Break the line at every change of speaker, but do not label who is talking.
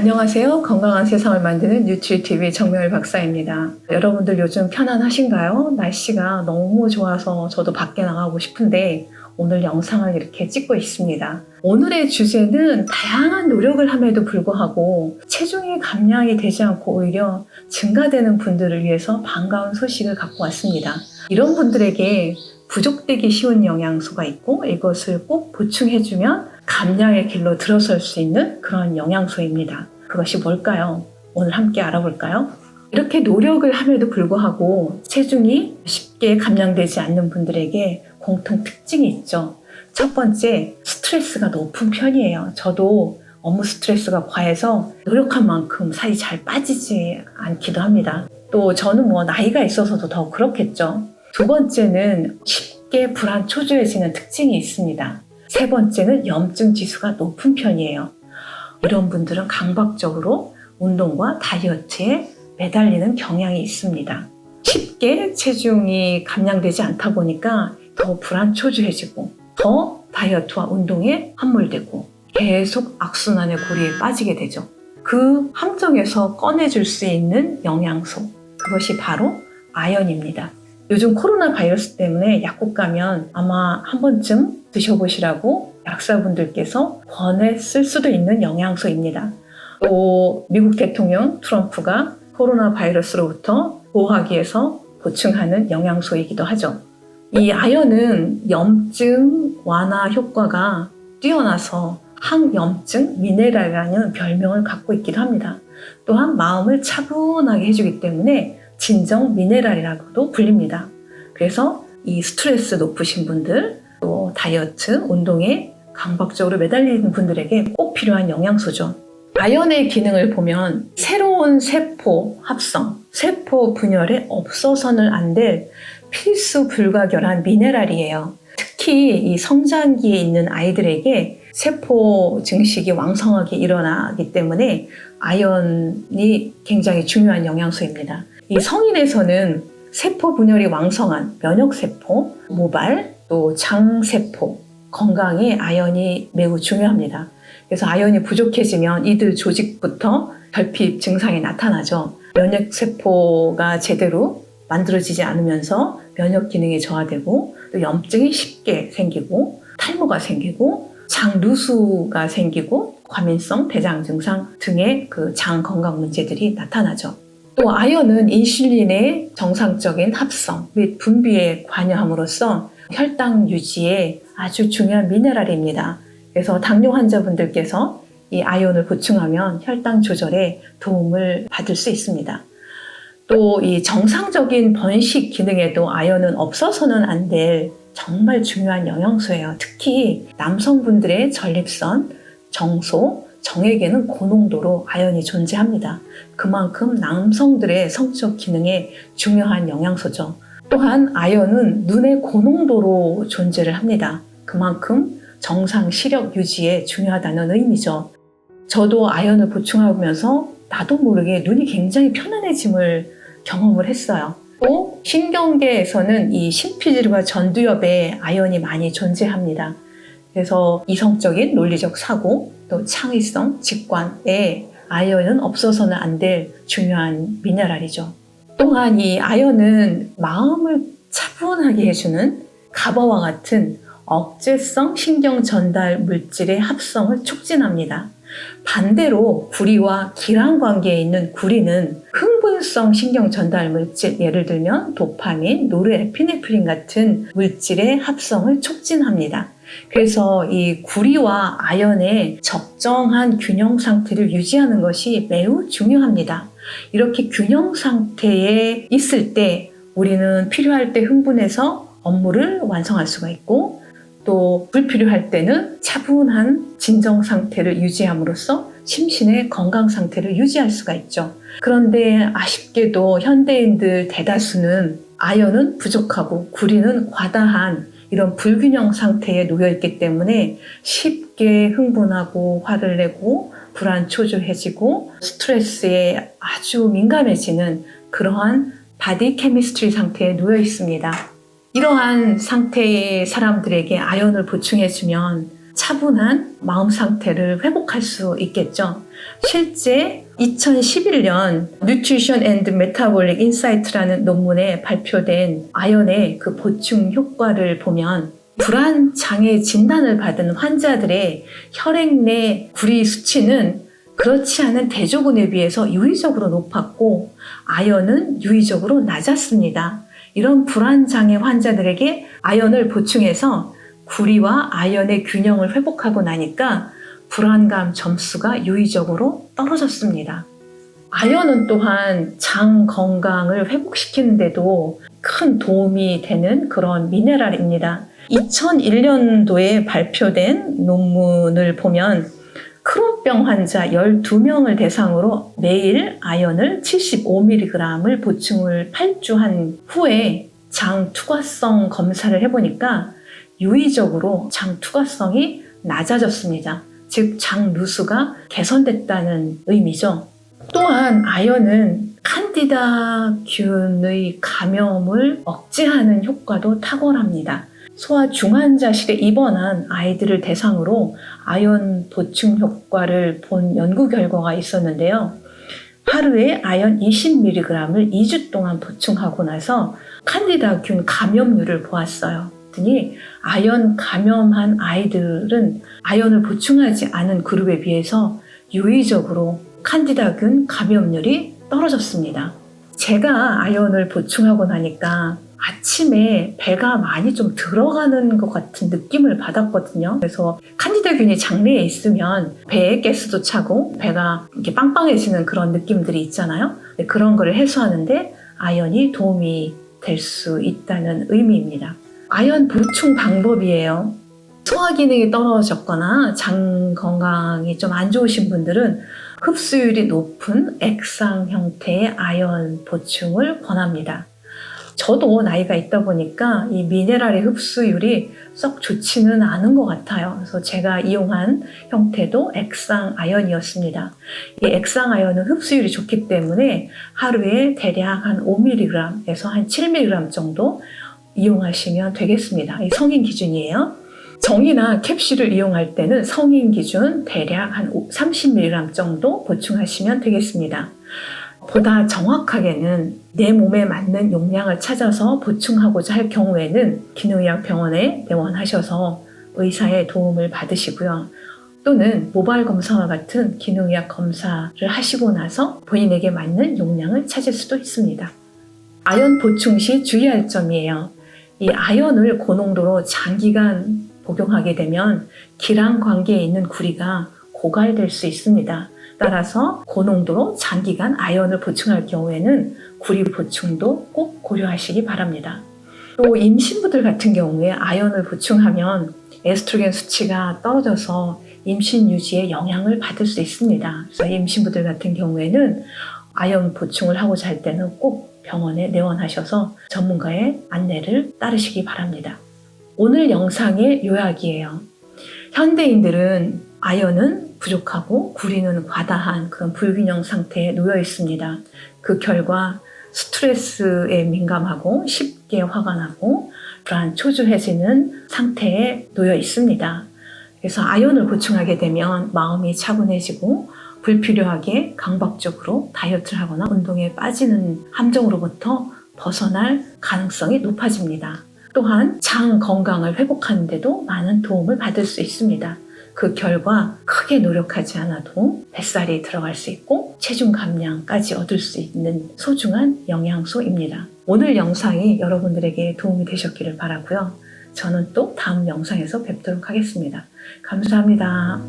안녕하세요. 건강한 세상을 만드는 뉴트리TV 정명일 박사입니다. 여러분들 요즘 편안하신가요? 날씨가 너무 좋아서 저도 밖에 나가고 싶은데 오늘 영상을 이렇게 찍고 있습니다. 오늘의 주제는 다양한 노력을 함에도 불구하고 체중이 감량이 되지 않고 오히려 증가되는 분들을 위해서 반가운 소식을 갖고 왔습니다. 이런 분들에게 부족되기 쉬운 영양소가 있고 이것을 꼭 보충해주면 감량의 길로 들어설 수 있는 그런 영양소입니다. 그것이 뭘까요? 오늘 함께 알아볼까요? 이렇게 노력을 함에도 불구하고 체중이 쉽게 감량되지 않는 분들에게 공통 특징이 있죠. 첫 번째, 스트레스가 높은 편이에요. 저도 업무 스트레스가 과해서 노력한 만큼 살이 잘 빠지지 않기도 합니다. 또 저는 나이가 있어서도 더 그렇겠죠. 두 번째는 쉽게 불안 초조해지는 특징이 있습니다. 세 번째는 염증 지수가 높은 편이에요. 이런 분들은 강박적으로 운동과 다이어트에 매달리는 경향이 있습니다. 쉽게 체중이 감량되지 않다 보니까 더 불안 초조해지고 더 다이어트와 운동에 함몰되고 계속 악순환의 고리에 빠지게 되죠. 그 함정에서 꺼내줄 수 있는 영양소, 그것이 바로 아연입니다. 요즘 코로나 바이러스 때문에 약국 가면 아마 한 번쯤 드셔보시라고 약사분들께서 권했을 수도 있는 영양소입니다. 또 미국 대통령 트럼프가 코로나 바이러스로부터 보호하기 위해서 보충하는 영양소이기도 하죠. 이 아연은 염증 완화 효과가 뛰어나서 항염증 미네랄이라는 별명을 갖고 있기도 합니다. 또한 마음을 차분하게 해주기 때문에 진정 미네랄이라고도 불립니다. 그래서 이 스트레스 높으신 분들, 또 다이어트, 운동에 강박적으로 매달리는 분들에게 꼭 필요한 영양소죠. 아연의 기능을 보면 새로운 세포 합성, 세포 분열에 없어서는 안 될 필수 불가결한 미네랄이에요. 특히 이 성장기에 있는 아이들에게 세포 증식이 왕성하게 일어나기 때문에 아연이 굉장히 중요한 영양소입니다. 이 성인에서는 세포 분열이 왕성한 면역세포, 모발, 또 장세포, 건강에 아연이 매우 중요합니다. 그래서 아연이 부족해지면 이들 조직부터 결핍 증상이 나타나죠. 면역세포가 제대로 만들어지지 않으면서 면역 기능이 저하되고 또 염증이 쉽게 생기고 탈모가 생기고 장누수가 생기고 과민성 대장 증상 등의 그 장 건강 문제들이 나타나죠. 또 아연은 인슐린의 정상적인 합성 및 분비에 관여함으로써 혈당 유지에 아주 중요한 미네랄입니다. 그래서 당뇨 환자분들께서 이 아연을 보충하면 혈당 조절에 도움을 받을 수 있습니다. 또 이 정상적인 번식 기능에도 아연은 없어서는 안 될 정말 중요한 영양소예요. 특히 남성분들의 전립선, 정소, 정액에는 고농도로 아연이 존재합니다. 그만큼 남성들의 성적 기능에 중요한 영양소죠. 또한 아연은 눈의 고농도로 존재를 합니다. 그만큼 정상 시력 유지에 중요하다는 의미죠. 저도 아연을 보충하면서 나도 모르게 눈이 굉장히 편안해짐을 경험을 했어요. 또 신경계에서는 이 심피질과 전두엽에 아연이 많이 존재합니다. 그래서 이성적인 논리적 사고, 또 창의성, 직관에 아연은 없어서는 안 될 중요한 미네랄이죠. 또한 이 아연은 마음을 차분하게 해주는 가버와 같은 억제성 신경 전달 물질의 합성을 촉진합니다. 반대로 구리와 기랑 관계에 있는 구리는 흥분성 신경 전달 물질, 예를 들면 도파민, 노르에피네프린 같은 물질의 합성을 촉진합니다. 그래서 이 구리와 아연의 적정한 균형 상태를 유지하는 것이 매우 중요합니다. 이렇게 균형 상태에 있을 때 우리는 필요할 때 흥분해서 업무를 완성할 수가 있고 또 불필요할 때는 차분한 진정 상태를 유지함으로써 심신의 건강 상태를 유지할 수가 있죠. 그런데 아쉽게도 현대인들 대다수는 아연은 부족하고 구리는 과다한 이런 불균형 상태에 놓여 있기 때문에 쉽게 흥분하고 화를 내고 불안 초조해지고 스트레스에 아주 민감해지는 그러한 바디 케미스트리 상태에 놓여 있습니다. 이러한 상태의 사람들에게 아연을 보충해주면 차분한 마음 상태를 회복할 수 있겠죠. 실제 2011년 Nutrition and Metabolic Insight라는 논문에 발표된 아연의 그 보충 효과를 보면 불안 장애 진단을 받은 환자들의 혈액 내 구리 수치는 그렇지 않은 대조군에 비해서 유의적으로 높았고 아연은 유의적으로 낮았습니다. 이런 불안 장애 환자들에게 아연을 보충해서 구리와 아연의 균형을 회복하고 나니까 불안감 점수가 유의적으로 떨어졌습니다. 아연은 또한 장 건강을 회복시키는데도 큰 도움이 되는 그런 미네랄입니다. 2001년도에 발표된 논문을 보면 크론병 환자 12명을 대상으로 매일 아연을 75mg을 보충을 8주 한 후에 장 투과성 검사를 해보니까 유의적으로 장 투과성이 낮아졌습니다. 즉, 장 누수가 개선됐다는 의미죠. 또한 아연은 칸디다균의 감염을 억제하는 효과도 탁월합니다. 소아 중환자실에 입원한 아이들을 대상으로 아연 보충 효과를 본 연구 결과가 있었는데요. 하루에 아연 20mg을 2주 동안 보충하고 나서 칸디다균 감염률을 보았어요. 그랬더니 아연 감염한 아이들은 아연을 보충하지 않은 그룹에 비해서 유의적으로 칸디다균 감염률이 떨어졌습니다. 제가 아연을 보충하고 나니까 아침에 배가 많이 좀 들어가는 것 같은 느낌을 받았거든요. 그래서 칸디다균이 장내에 있으면 배에 가스도 차고 배가 이렇게 빵빵해지는 그런 느낌들이 있잖아요. 그런 거를 해소하는데 아연이 도움이 될 수 있다는 의미입니다. 아연 보충 방법이에요. 소화 기능이 떨어졌거나 장 건강이 좀 안 좋으신 분들은 흡수율이 높은 액상 형태의 아연 보충을 권합니다. 저도 나이가 있다 보니까 이 미네랄의 흡수율이 썩 좋지는 않은 것 같아요. 그래서 제가 이용한 형태도 액상 아연이었습니다. 이 액상 아연은 흡수율이 좋기 때문에 하루에 대략 한 5mg에서 한 7mg 정도 이용하시면 되겠습니다. 이 성인 기준이에요. 정이나 캡슐을 이용할 때는 성인 기준 대략 한 30mg 정도 보충하시면 되겠습니다. 보다 정확하게는 내 몸에 맞는 용량을 찾아서 보충하고자 할 경우에는 기능의학병원에 내원하셔서 의사의 도움을 받으시고요. 또는 모발 검사와 같은 기능의학 검사를 하시고 나서 본인에게 맞는 용량을 찾을 수도 있습니다. 아연 보충 시 주의할 점이에요. 이 아연을 고농도로 장기간 복용하게 되면 기랑 관계에 있는 구리가 고갈될 수 있습니다. 따라서 고농도로 장기간 아연을 보충할 경우에는 구리 보충도 꼭 고려하시기 바랍니다. 또 임신부들 같은 경우에 아연을 보충하면 에스트로겐 수치가 떨어져서 임신 유지에 영향을 받을 수 있습니다. 그래서 임신부들 같은 경우에는 아연 보충을 하고자 할 때는 꼭 병원에 내원하셔서 전문가의 안내를 따르시기 바랍니다. 오늘 영상의 요약이에요. 현대인들은 아연은 부족하고 구리는 과다한 그런 불균형 상태에 놓여 있습니다. 그 결과 스트레스에 민감하고 쉽게 화가 나고 불안 초조해지는 상태에 놓여 있습니다. 그래서 아연을 보충하게 되면 마음이 차분해지고 불필요하게 강박적으로 다이어트를 하거나 운동에 빠지는 함정으로부터 벗어날 가능성이 높아집니다. 또한 장 건강을 회복하는 데도 많은 도움을 받을 수 있습니다. 그 결과 크게 노력하지 않아도 뱃살이 들어갈 수 있고 체중 감량까지 얻을 수 있는 소중한 영양소입니다. 오늘 영상이 여러분들에게 도움이 되셨기를 바라고요. 저는 또 다음 영상에서 뵙도록 하겠습니다. 감사합니다.